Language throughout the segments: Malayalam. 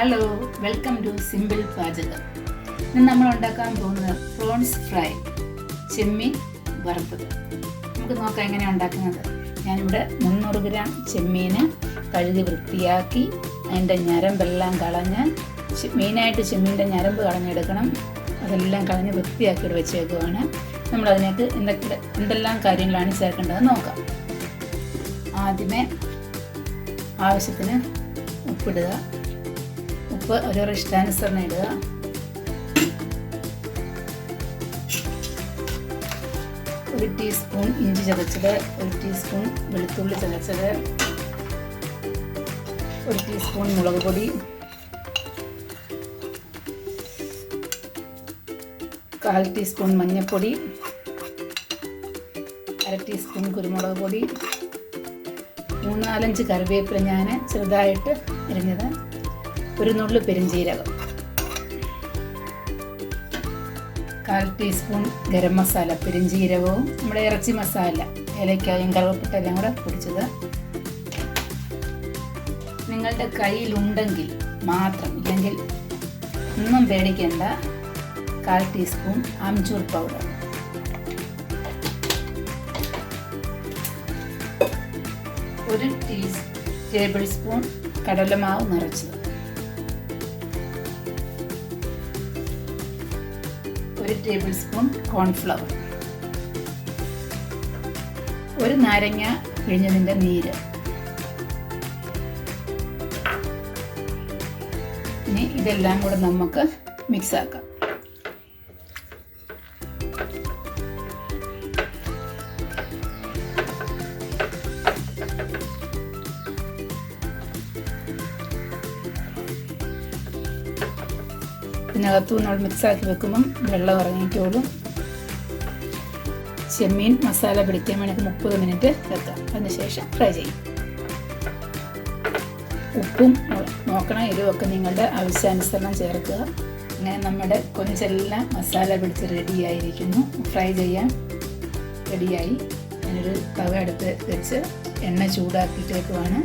ഹലോ, വെൽക്കം ടു സിമ്പിൾ പാചകം. ഇന്ന് നമ്മൾ ഉണ്ടാക്കാൻ പോകുന്നത് പ്രോൺസ് ഫ്രൈ, ചെമ്മീൻ വറുത്തത്. നമുക്ക് നോക്കാം എങ്ങനെയാണ് ഉണ്ടാക്കുന്നത്. ഞാനിവിടെ 300 ഗ്രാം ചെമ്മീന് കഴുകി വൃത്തിയാക്കി അതിൻ്റെ ഞരമ്പെല്ലാം കളഞ്ഞ്, മെയിനായിട്ട് ചെമ്മീൻ്റെ ഞരമ്പ് കളഞ്ഞെടുക്കണം. അതെല്ലാം കളഞ്ഞ് വൃത്തിയാക്കിയിട്ട് വെച്ചേക്കുവാണ്. നമ്മളതിനേക്ക് എന്തെല്ലാം കാര്യങ്ങളാണ് ചേർക്കേണ്ടത് നോക്കാം. ആദ്യമേ ആവശ്യത്തിന് ഉപ്പിടുക. ഉപ്പ് ഓരോ ഇഷ്ടാനുസരണം ഇടുക. ഒരു ടീസ്പൂൺ ഇഞ്ചി ചതച്ചത്, ഒരു ടീസ്പൂൺ വെളുത്തുള്ളി ചതച്ചത്, ഒരു ടീസ്പൂൺ മുളക് പൊടി, 1/4 ടീസ്പൂൺ മഞ്ഞൾപ്പൊടി, 1/2 ടീസ്പൂൺ കുരുമുളക് പൊടി, 3-4 കറിവേപ്പില ഞാൻ ചെറുതായിട്ട് അരിഞ്ഞത്, ഒരു നുള്ളു പെരുംജീരകം, 1/4 ടീസ്പൂൺ ഗരം മസാല, പെരുംജീരകവും നമ്മുടെ ഇറച്ചി മസാല, ഏലക്കായും കറുവപ്പട്ട എല്ലാം കൂടെ പൊടിച്ചത്. നിങ്ങളുടെ കയ്യിലുണ്ടെങ്കിൽ മാത്രം, ഇല്ലെങ്കിൽ ഒന്നും പേടിക്കേണ്ട, 1/4 ടീസ്പൂൺ ആംചൂർ പൗഡർ, ഒരു ടേബിൾ സ്പൂൺ കടലമാവ് നിറച്ചത്, 1 ടേബിൾ സ്പൂൺ കോൺഫ്ലവർ, 1 നാരങ്ങ പിഴിഞ്ഞതിൻ്റെ നീര്. ഇനി ഇതെല്ലാം കൂടെ നമുക്ക് മിക്സ് ആക്കാം. ഇതിനകത്തു നമ്മൾ മിക്സാക്കി വെക്കുമ്പം വെള്ളം ഇറങ്ങിക്കോളും. ചെമ്മീൻ മസാല പിടിക്കാൻ വേണ്ടി 30 മിനിറ്റ് വെക്കാം. അതിനുശേഷം ഫ്രൈ ചെയ്യും. ഉപ്പും നോക്കണം, എരിവൊക്കെ നിങ്ങളുടെ ആവശ്യാനുസരണം ചേർക്കുക. അങ്ങനെ നമ്മുടെ കൊഞ്ചെല്ലാം മസാല പിടിച്ച് റെഡിയായിരിക്കുന്നു. ഫ്രൈ ചെയ്യാൻ റെഡിയായി. ഞാനൊരു തവ അടുത്ത് വെച്ച് എണ്ണ ചൂടാക്കിയിട്ട് വെക്കുവാണ്.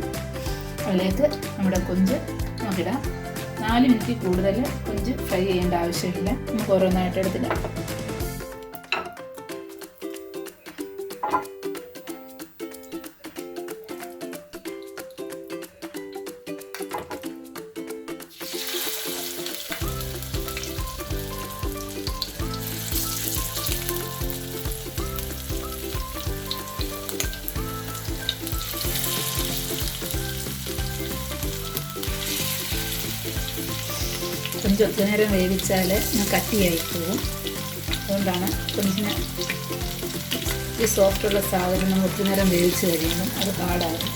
അതിലേക്ക് നമ്മുടെ കൊഞ്ച് നോക്കിടാം. 4 മിനിറ്റ് കൂടുതൽ കൊഞ്ച് ഫ്രൈ ചെയ്യേണ്ട ആവശ്യമില്ല. നമുക്ക് ഓരോന്നായിട്ട് എടുത്തിടാം. കൊഞ്ച് ഒത്തിരി നേരം വേവിച്ചാൽ കട്ടിയായി പോകും. അതുകൊണ്ടാണ് കൊഞ്ചിന് ഈ സോഫ്റ്റുള്ള സാധനം നമ്മൾ ഒത്തിരി നേരം വേവിച്ച് കഴിയുമ്പം അത് ഹാർഡാകും.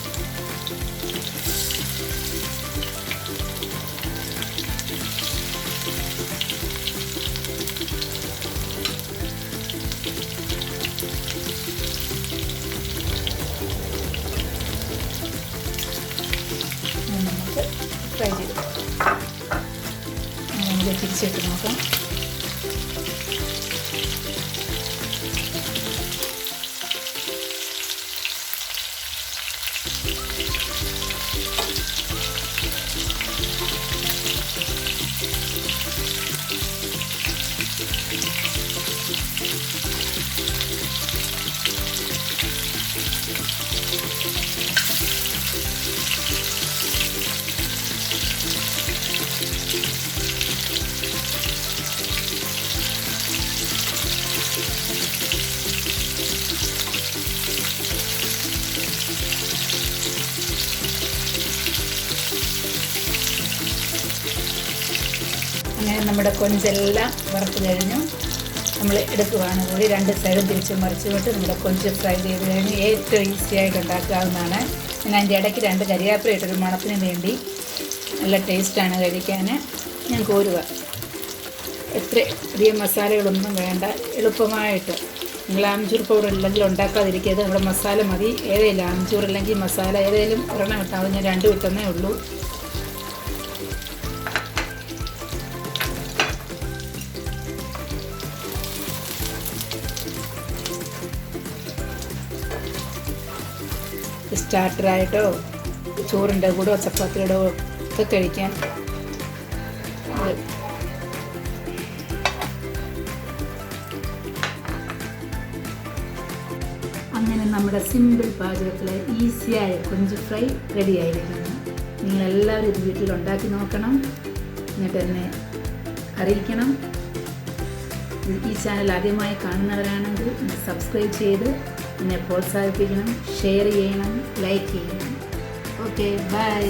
നമുക്ക് ഫ്രൈ ചെയ്ത് തിരിച്ചിട്ട് നോക്കാം. അങ്ങനെ നമ്മുടെ കൊഞ്ചെല്ലാം വറുത്ത് കഴിഞ്ഞു. നമ്മൾ എടുക്കുവാണ്. ഒരു 2 സൈഡും തിരിച്ച് മറിച്ച് വിട്ട് നമ്മുടെ കൊഞ്ച് ഫ്രൈ ചെയ്ത് കഴിഞ്ഞ് ഏറ്റവും ഈസി ആയിട്ട് ഉണ്ടാക്കാവുന്നതാണ്. ഞാൻ അതിൻ്റെ ഇടയ്ക്ക് 2 കരിയാപ്പില ഇട്ടൊരു മണത്തിന് വേണ്ടി. നല്ല ടേസ്റ്റാണ് കഴിക്കാൻ. ഞാൻ കോരുക. എത്ര അധികം മസാലകളൊന്നും വേണ്ട, എളുപ്പമായിട്ട്. നിങ്ങൾ ആംചൂർ പൗഡർ ഇല്ലെങ്കിൽ ഉണ്ടാക്കാതിരിക്കരുത്. നമ്മുടെ മസാല മതി. ഏതെങ്കിലും ആംചൂർ അല്ലെങ്കിൽ മസാല ഏതെങ്കിലും ഒരെണ്ണം ഇട്ടാൽ മതി. ഞാൻ 2 ഇട്ടെന്നേ ഉള്ളൂ. സ്റ്റാർട്ടറായിട്ടോ ചോറിൻ്റെ കൂടെ ചപ്പാത്തിയുടെ ഒക്കെ കഴിക്കാൻ ഫ്രൈ. അങ്ങനെ നമ്മുടെ സിമ്പിൾ പാചകത്തിൽ ഈസിയായ കൊഞ്ച് ഫ്രൈ റെഡി ആയിരിക്കുന്നു. നിങ്ങളെല്ലാവരും ഇത് വീട്ടിൽ ഉണ്ടാക്കി നോക്കണം, എന്നിട്ട് എന്നെ അറിയിക്കണം. ഈ ചാനൽ ആദ്യമായി കാണുന്നവരാണെങ്കിൽ സബ്സ്ക്രൈബ് ചെയ്ത് എന്നെ പ്രോത്സാഹിപ്പിക്കണം, ഷെയർ ചെയ്യണം, ലൈക്ക് ചെയ്യണം. Okay, by.